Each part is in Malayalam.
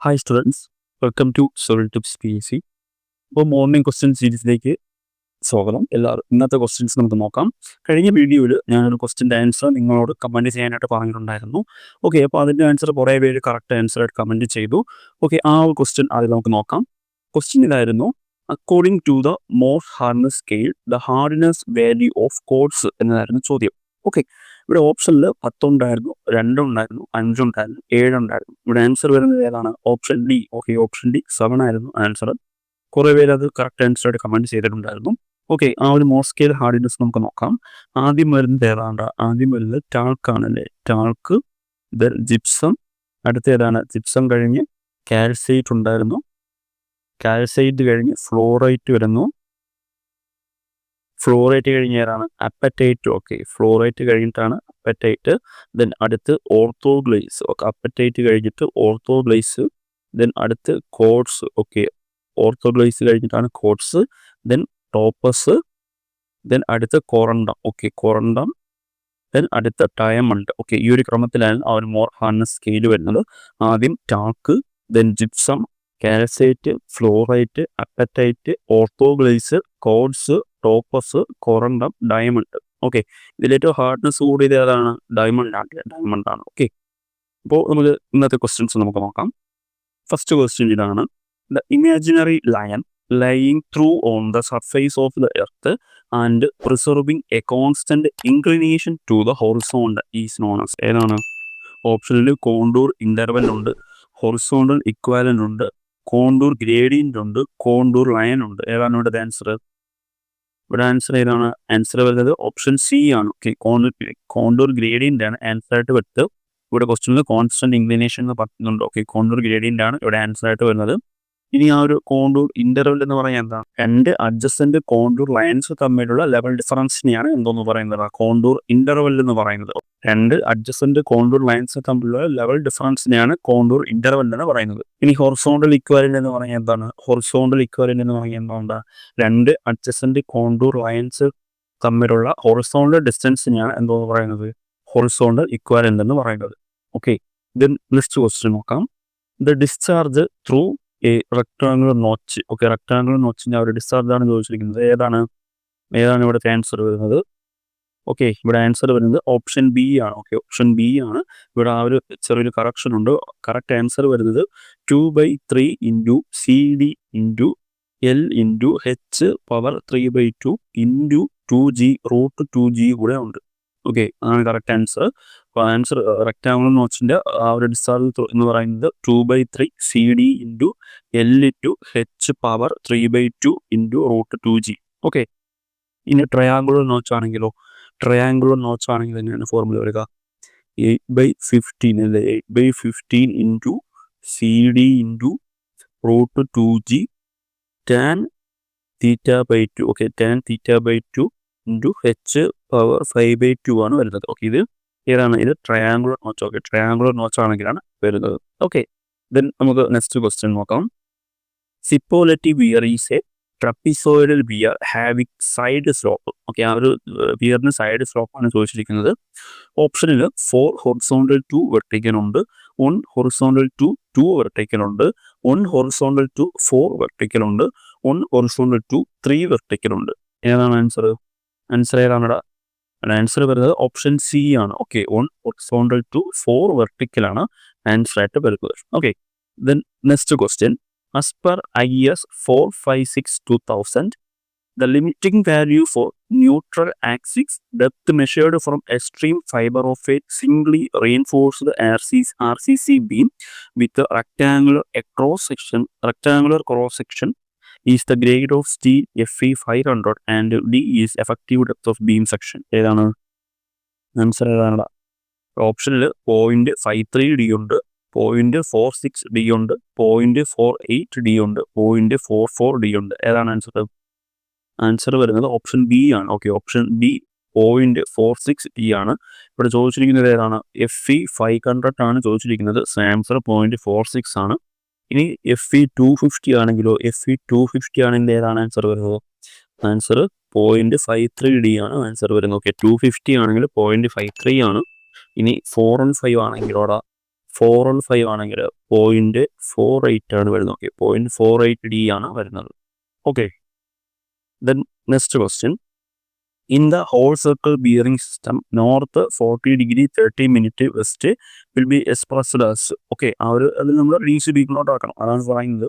Hi students, welcome to solve tips PSC. ഇപ്പോൾ മോർണിംഗ് ക്വസ്റ്റ്യൻ സീരീസിലേക്ക് സ്വാഗതം. എല്ലാവരും ഇന്നത്തെ ക്വസ്റ്റ്യൻസ് നമുക്ക് നോക്കാം. കഴിഞ്ഞ വീഡിയോയിൽ ഞാനൊരു ക്വസ്റ്റ്യൻ്റെ ആൻസർ നിങ്ങളോട് കമൻറ്റ് ചെയ്യാനായിട്ട് പറഞ്ഞിട്ടുണ്ടായിരുന്നു. ഓക്കെ, അപ്പോൾ അതിൻ്റെ ആൻസർ കുറേ പേര് കറക്റ്റ് ആൻസറായിട്ട് കമൻറ്റ് ചെയ്തു. ഓക്കെ, ആ ഒരു ക്വസ്റ്റ്യൻ ആദ്യം നമുക്ക് നോക്കാം. ക്വസ്റ്റ്യൻ ഇതായിരുന്നു: according to the Mohs hardness scale the hardness value of quartz എന്നതായിരുന്നു ചോദ്യം. ഓക്കെ, ഇവിടെ ഓപ്ഷനിൽ 10 ഉണ്ടായിരുന്നു, 2 ഉണ്ടായിരുന്നു, 5 ഉണ്ടായിരുന്നു, 7 ഉണ്ടായിരുന്നു. ഇവിടെ ആൻസർ വരുന്നത് ഏതാണ്? Option D. Okay, option D 7 ആയിരുന്നു ആൻസർ. കുറേ പേര് അത് കറക്റ്റ് ആൻസറായിട്ട് കമൻറ്റ് ചെയ്തിട്ടുണ്ടായിരുന്നു. ഓക്കെ, ആ ഒരു മോർ സ്കെയിൽ ഹാർഡ്നെസ് നമുക്ക് നോക്കാം. ആദ്യം വരുന്നത് ഏതാണ്ട്? ആദ്യം വരുന്നത് ടാൾക്കാണല്ലേ. ടാൾക്ക്, ദെൻ ജിപ്സം. അടുത്ത ഏതാണ്? ജിപ്സം കഴിഞ്ഞ് കാൽസൈറ്റ് ഉണ്ടായിരുന്നു. കാൽസൈറ്റ് കഴിഞ്ഞ് ഫ്ലോറൈറ്റ് വരുന്നു. ഫ്ലോറൈറ്റ് കഴിഞ്ഞ് ഏതാണ്? അപ്പറ്റൈറ്റ്. ഓക്കെ, ഫ്ലോറൈറ്റ് കഴിഞ്ഞിട്ടാണ് അപ്പറ്റൈറ്റ്. ദെൻ അടുത്ത് ഓർത്തോഗ്ലൈസ്. ഓക്കെ, അപ്പറ്റൈറ്റ് കഴിഞ്ഞിട്ട് ഓർത്തോഗ്ലൈസ്. ദെൻ അടുത്ത് കോഡ്സ്. ഓക്കെ, ഓർത്തോഗ്ലൈസ് കഴിഞ്ഞിട്ടാണ് കോഡ്സ്. Then topaz. ദെൻ അടുത്ത് കൊറണ്ടം. Okay, corundum. ദെൻ അടുത്ത ഡയമണ്ട്. ഓക്കെ, ഈ ഒരു ക്രമത്തിലാണ് ആ ഒരു മോർ ഹാർഡ്നെസ് സ്കെയിൽ വരുന്നത്. ആദ്യം talc, then gypsum, calcite, fluorite, apatite, orthoclase, quartz, topaz, corundum, diamond. Okay, ഇതിലേറ്റവും ഹാർഡ്നെസ് കൂടിയത് ഏതാണ്? ഡയമണ്ട് ആണ്. ഓക്കെ, അപ്പോൾ നമുക്ക് ഇന്നത്തെ ക്വസ്റ്റ്യൻസ് നമുക്ക് നോക്കാം. ഫസ്റ്റ് ക്വസ്റ്റ്യൻ ഇതാണ്: the imaginary line lying through on the surface of the earth and preserving a constant inclination to the horizontal is known as. ഏതാണ്? ഓപ്ഷനിൽ കോണ്ടൂർ ഇന്റർവെൽ ഉണ്ട്, ഹൊറിസോണ്ടൽ ഇക്വാലന്റ് ഉണ്ട്, കോണ്ടൂർ ഗ്രേഡിയന്റ് ഉണ്ട്, കോണ്ടൂർ ലയൻ ഉണ്ട്. ഏതാണ് ഇവിടെ ആൻസർ? ഇവിടെ ആൻസർ ഏതാണ്? ആൻസർ വരുന്നത് ഓപ്ഷൻ സി ആണ്. ഓക്കെ, കോണ്ടൂർ ഗ്രേഡിയന്റ് ആണ് ആൻസർ ആയിട്ട് വരുന്നത്. ഇവിടെ ക്വസ്റ്റ്യനിൽ കോൺസ്റ്റന്റ് ഇൻക്ലിനേഷൻ എന്ന് പറയുന്നുണ്ട്. ഓക്കെ, കോണ്ടൂർ ഗ്രേഡിയന്റ് ആണ് ഇവിടെ ആൻസർ ആയിട്ട് വരുന്നത്. ഇനി ആ ഒരു കോണ്ടൂർ ഇന്റർവെൽ എന്ന് പറയാൻ എന്താണ്? രണ്ട് അഡ്ജസന്റ് കോണ്ടൂർ ലൈൻസ് തമ്മിലുള്ള ലെവൽ ഡിഫറൻസിനെയാണ് എന്തോന്ന് പറയുന്നത്? കോണ്ടൂർ ഇന്റർവെൽ എന്ന് പറയുന്നത്. രണ്ട് അഡ്ജസന്റ് കോണ്ടൂർ ലൈൻസ് തമ്മിലുള്ള ലെവൽ ഡിഫറൻസിനെയാണ് കോണ്ടൂർ ഇന്റർവെൽ എന്ന് പറയുന്നത്. ഇനി ഹൊറിസോണ്ടൽ ഇക്വാലന്റ് എന്ന് പറഞ്ഞാൽ എന്താണ്? ഹൊറിസോണ്ടൽ ഇക്വാലന്റ് എന്ന് പറഞ്ഞാൽ എന്താണ്? രണ്ട് അഡ്ജസന്റ് കോണ്ടൂർ ലൈൻസ് തമ്മിലുള്ള ഹൊറിസോണ്ടൽ ഡിസ്റ്റൻസിനെയാണ് എന്തോന്ന് പറയുന്നത്? ഹൊറിസോണ്ടൽ ഇക്വാലന്റ് എന്ന് പറയുന്നത്. ഓക്കെ, ദെൻ നെക്സ്റ്റ് ക്വസ്റ്റ്യൻ നോക്കാം. The discharge through a rectangular notch. Okay, rectangular നോച്ചിൻ്റെ ആ ഒരു ഡിസ്ചാർജ് ആണ് ചോദിച്ചിരിക്കുന്നത്. ഏതാണ് ഇവിടുത്തെ ആൻസർ വരുന്നത്? ഓക്കെ, ഇവിടെ ആൻസർ വരുന്നത് ഓപ്ഷൻ ബി ആണ്. ഓക്കെ, ഓപ്ഷൻ ബി ആണ്. ഇവിടെ ആ ഒരു ചെറിയൊരു കറക്ഷൻ ഉണ്ട്. കറക്റ്റ് ആൻസർ വരുന്നത് 2/3 into CD into L into H power 3/2 into 2G√2G കൂടെ ഉണ്ട്. ഓക്കെ, അതാണ് കറക്റ്റ് ആൻസർ. അപ്പോൾ ആൻസർ റെക്ടാങ്കുലർ നോച്ചിൻ്റെ ആ ഒരു ഡിസ്ചാർജ് എന്ന് പറയുന്നത് 2/3 CD into L into H power 3/2 into √2G. Okay, ഇനി ട്രയാങ്കുലർ നോച്ച് ആണെങ്കിലോ? ട്രയാങ്കുലർ നോച്ച് ആണെങ്കിൽ തന്നെയാണ് ഫോർമുല വരിക 8/15 അല്ലേ. 8/15 into CD into √2G tan θ/2. ഓക്കെ, tan θ/2 ഇൻറ്റു H പവർ 5/2 ആണ് വരുന്നത്. ഓക്കെ, ഇത് ഏതാണ്? ഇത് triangular notch. Okay, triangular notch ആണെങ്കിലാണ് വരുന്നത്. ഓക്കെ, ദെൻ നമുക്ക് നെക്സ്റ്റ് ക്വസ്റ്റ്യൻ നോക്കാം. Cipolletti weir is a trapezoidal weir having side slope. Okay, ആ ഒരു വിയറിന് സൈഡ് സ്ലോപ്പാണ് ചോദിച്ചിരിക്കുന്നത്. ഓപ്ഷനിൽ 4 ഹൊറിസോണ്ടൽ 2 വെർട്ടിക്കൽ ഉണ്ട്, 1 ഹൊറിസോണ്ടൽ 2 വെർട്ടിക്കൽ ഉണ്ട്, 1 ഹൊറിസോണ്ടൽ 4 വെർട്ടിക്കൽ ഉണ്ട്, 1 ഹൊറിസോണ്ടൽ 3 വെർട്ടിക്കൽ ഉണ്ട്. ഏതാണ് ആൻസർ? ആൻസർ ഏതാണ്? ആൻസർ വരുന്നത് ഓപ്ഷൻ സി ആണ്. ഓക്കെ, 1 ഹൊറിസോണ്ടൽ 4 വെർട്ടിക്കൽ ആണ് ആൻസർ ആയിട്ട് വരുന്നത്. Okay, then next question. As per IS 456/2000, the limiting value for neutral axis depth measured from extreme fiber of a singly reinforced RCC beam with a rectangular cross section is the grade of steel Fe 500 and D is effective depth of beam section. ഏതാണ് ആൻസർ? ഏതാണ്? ഓപ്ഷനിൽ 0.53D ഉണ്ട്, 0.46D ഉണ്ട്, 0.48D ഉണ്ട്, 0.44D ഉണ്ട്. ഏതാണ് ആൻസർ? ആൻസർ വരുന്നത് ഓപ്ഷൻ ബി ആണ്. ഓക്കെ, ഓപ്ഷൻ ബി 0.46D ആണ്. ഇവിടെ ചോദിച്ചിരിക്കുന്നത് ഏതാണ്? Fe 500 ആണ് ചോദിച്ചിരിക്കുന്നത്. ആൻസർ 0.46 ആണ്. ഇനി Fe 250 ആണെങ്കിലോ? Fe 250 ആണെങ്കിൽ ഏതാണ് ആൻസർ വരുന്നത്? ആൻസർ 0.53D ആണ് ആൻസർ വരുന്നത്. ഓക്കെ, 250 ആണെങ്കിൽ 0.53 ആണ്. ഇനി 415 ആണെങ്കിലോടാ 415 ആണെങ്കിൽ 0.48 ആണ് വരുന്നത്. ഓക്കെ, 0.48 D ആണ് വരുന്നത്. Okay, then next question. In the whole circle bearing system north 40 degree 30 minute west will be expressed as. Okay, അത് നമ്മൾ ഡീസ് ഡീപ്പിലോട്ട് ആക്കണം. അതാണ് പറയുന്നത്.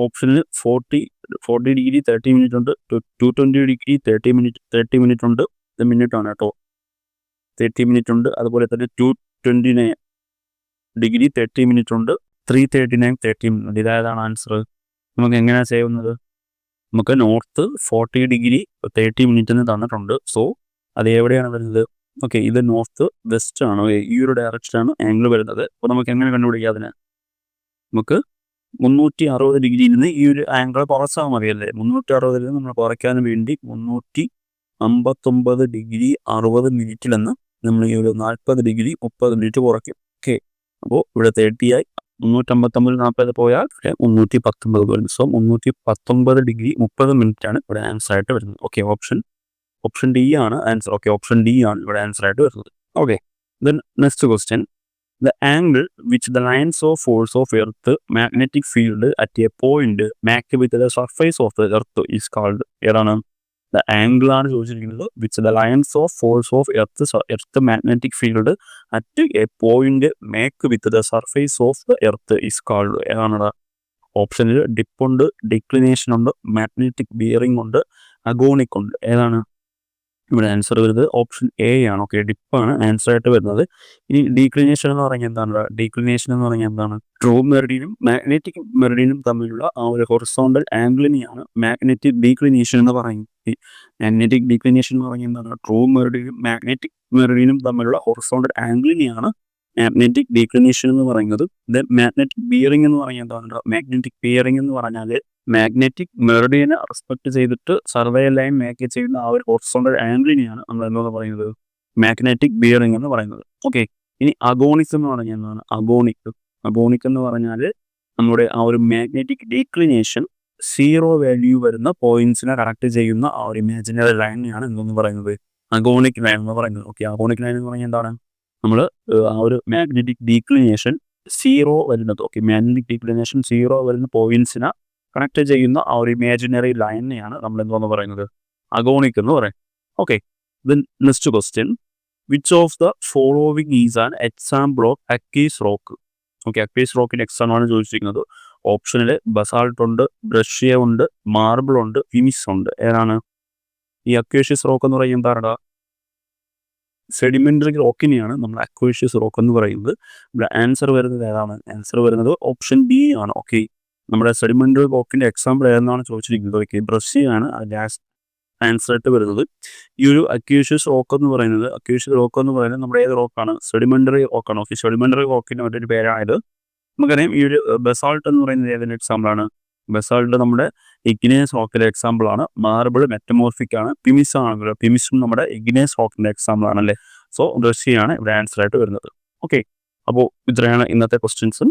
ഓപ്ഷനിൽ 40 ഡിഗ്രി 30 മിനിറ്റ് ഉണ്ട്, 220 ഡിഗ്രി 30 മിനിറ്റ് ഉണ്ട്. ഇത് മിനിറ്റ് ആണ് കേട്ടോ. 30 മിനിറ്റ് ഉണ്ട്. അതുപോലെ തന്നെ 229 ഡിഗ്രി 30 മിനിറ്റ് ഉണ്ട്, 339 30 മിനിറ്റ്. ഇതായതാണ് ആൻസർ. നമുക്ക് എങ്ങനെയാണ് ചെയ്യുന്നത്? നമുക്ക് നോർത്ത് 40 ഡിഗ്രി 30 മിനിറ്റ് തന്നിട്ടുണ്ട്. സോ അത് എവിടെയാണ് വരുന്നത്? ഓക്കെ, ഇത് നോർത്ത് വെസ്റ്റ് ആണ്. ഈ ഒരു ഡയറക്ഷനാണ് ആംഗിൾ വരുന്നത്. അപ്പോൾ നമുക്ക് എങ്ങനെ കണ്ടുപിടിക്കാം അതിന്? നമുക്ക് 360 ഡിഗ്രിയിൽ നിന്ന് ഈ ഒരു ആംഗിൾ കുറച്ചാൽ മതിയല്ലേ. 360 നിന്ന് നമ്മൾ കുറയ്ക്കാൻ വേണ്ടി 359 ഡിഗ്രി 60 മിനിറ്റിൽ നിന്ന് നമ്മൾ ഈ ഒരു 40 ഡിഗ്രി 30 മിനിറ്റ് കുറയ്ക്കും. ഓക്കെ, അപ്പോൾ ഇവിടെ 30 ആയി. 359 40 പോയാൽ 319 വരും. സോ 319 ഡിഗ്രി 30 മിനിറ്റ് ആണ് ഇവിടെ ആൻസർ ആയിട്ട് വരുന്നത്. ഓക്കെ, ഓപ്ഷൻ ഡി ആണ് ആൻസർ. ഓക്കെ, ഓപ്ഷൻ ഡി ആണ് ഇവിടെ ആൻസർ ആയിട്ട് വരുന്നത്. Okay, then next question. The angle which the lines of force of earth magnetic field at a point make with the surface of the earth is called. ഏതാണ്? The angle ആണ് ചോദിച്ചിരിക്കുന്നത്. which the lines of force of earth magnetic field at a point make with the surface of the earth is called. ഏതാണ്? ഓപ്ഷനിൽ ഡിപ്പ് ഉണ്ട്, ഡിക്ലിനേഷൻ ഉണ്ട്, മാഗ്നറ്റിക് ബിയറിംഗ് ഉണ്ട്, അഗോണിക് ഉണ്ട്. ഏതാണ് ഇവിടെ ആൻസർ വരുന്നത്? ഓപ്ഷൻ എ ആണ്. ഓക്കെ, ഡിപ്പാണ് ആൻസർ ആയിട്ട് വരുന്നത്. ഇനി ഡീക്ലിനേഷൻ എന്ന് പറഞ്ഞാൽ എന്താണ്? ഡീക്ലിനേഷൻ എന്ന് പറഞ്ഞാൽ എന്താണ്? ട്രൂ മെറിഡിയനും മാഗ്നറ്റിക് മെറിഡിയനും തമ്മിലുള്ള ആ ഒരു ഹൊറിസോണ്ടൽ ആംഗിളിനെയാണ് മാഗ്നറ്റിക് ഡീക്ലിനേഷൻ എന്ന് പറയുന്നത്. മാഗ്നറ്റിക് ഡീക്ലിനേഷൻ എന്ന് പറഞ്ഞാൽ എന്താണ്? ട്രൂ മെറിഡിയനും മാഗ്നറ്റിക് മെറിഡിയനും തമ്മിലുള്ള ഹൊറിസോണ്ടൽ ആംഗിളിനെയാണ് മാഗ്നറ്റിക് ഡീക്ലിനേഷൻ എന്ന് പറയുന്നത്. ദെൻ മാഗ്നറ്റിക് ബിയറിംഗ് എന്ന് പറഞ്ഞാൽ എന്താണ്? മാഗ്നറ്റിക് ബിയറിംഗ് എന്ന് പറഞ്ഞാൽ മാഗ്നറ്റിക് മെറിഡിയനെ റെസ്പെക്ട് ചെയ്തിട്ട് സർവേ ലൈൻ മേക്ക് ചെയ്യുന്ന ആ ഒരു ഹൊറിസോണ്ടൽ ആംഗിളിനെയാണ് നമ്മൾ എന്താണെന്ന് പറയുന്നത്? മാഗ്നറ്റിക് ബിയറിംഗ് എന്ന് പറയുന്നത്. ഓക്കെ, ഇനി അഗോണിക് എന്ന് പറഞ്ഞാൽ എന്താണ്? അഗോണിക് എന്ന് പറഞ്ഞാൽ നമ്മുടെ ആ ഒരു മാഗ്നറ്റിക് ഡീക്ലിനേഷൻ 0 വാല്യൂ വരുന്ന പോയിന്റ്സിനെ കറക്റ്റ് ചെയ്യുന്ന ആ ഒരു ഇമാജിനറി ലൈനെയാണ് എന്തെന്ന് പറയുന്നത്? അഗോണിക് ലൈൻ എന്ന് പറയുന്നത്. ഓക്കെ, അഗോണിക് ലൈൻ എന്ന് പറഞ്ഞാൽ എന്താണ്? നമ്മൾ ആ ഒരു മാഗ്നറ്റിക് ഡീക്ലിനേഷൻ 0 വരുന്നത്. ഓക്കെ, മാഗ്നറ്റിക് ഡീക്ലിനേഷൻ 0 വരുന്ന പോയിന്റ്സിനെ കണക്ട് ചെയ്യുന്ന ആ ഒരു ഇമാജിനറി ലൈനെയാണ് നമ്മൾ എന്താണെന്ന് പറയുന്നത്? അഗോണിക് എന്ന് പറയും. Okay, then next question. Which of the following is an example of aqueous rock? Okay, aqueous റോക്കിൻ്റെ എക്സാമ്പിൾ ആണ് ചോദിച്ചിരിക്കുന്നത്. ഓപ്ഷനിൽ ബസാൾട്ട് ഉണ്ട്, ബ്രഷ്യ ഉണ്ട്, മാർബിൾ ഉണ്ട്, ഫിമിസ് ഉണ്ട്. ഏതാണ് ഈ അക്വേഷ്യസ് റോക്ക് എന്ന് പറയുന്നത്? എന്താണ്? സെഡിമെന്ററി റോക്കിനെയാണ് നമ്മൾ അക്വേഷ്യസ് റോക്ക് എന്ന് പറയുന്നത്. ഇവിടെ ആൻസർ വരുന്നത് ഏതാണ്? ആൻസർ വരുന്നത് ഓപ്ഷൻ ബി ആണ്. ഓക്കെ, നമ്മുടെ സെഡിമെന്ററി റോക്കിന്റെ എക്സാമ്പിൾ ഏതെന്നാണ് ചോദിച്ചിരിക്കുന്നത്. ഓക്കെ, ബ്രഷ്യാണ് ലാസ്റ്റ് ആൻസർ ആയിട്ട് വരുന്നത്. ഈ ഒരു അക്വേഷ്യസ് റോക്ക് എന്ന് പറയുന്നത് നമ്മുടെ ഏത് റോക്കാണ്? സെഡിമെന്ററി റോക്കാണ്. ഓക്കെ, സെഡിമെന്ററി റോക്കിന്റെ മറ്റൊരു പേരായത് നമുക്കറിയാം. ഈ ഒരു ബസാൾട്ട് എന്ന് പറയുന്നത് ഏതിന്റെ എക്സാമ്പിൾ ആണ്? ബസാൾട്ട് നമ്മുടെ ഇഗ്നേസ് റോക്കിന്റെ എക്സാമ്പിൾ ആണ്. മാർബിൾ മെറ്റമോർഫിക് ആണ്. പിമിസ് ആണല്ലോ, പിമിസും നമ്മുടെ ഇഗ്നേസ് റോക്കിന്റെ എക്സാമ്പിൾ ആണല്ലേ. സോ ബ്രഷ്യാണ് ഇവിടെ ആൻസർ ആയിട്ട് വരുന്നത്. ഓക്കെ, അപ്പോൾ ഇത്രയാണ് ഇന്നത്തെ ക്വസ്റ്റ്യൻസും.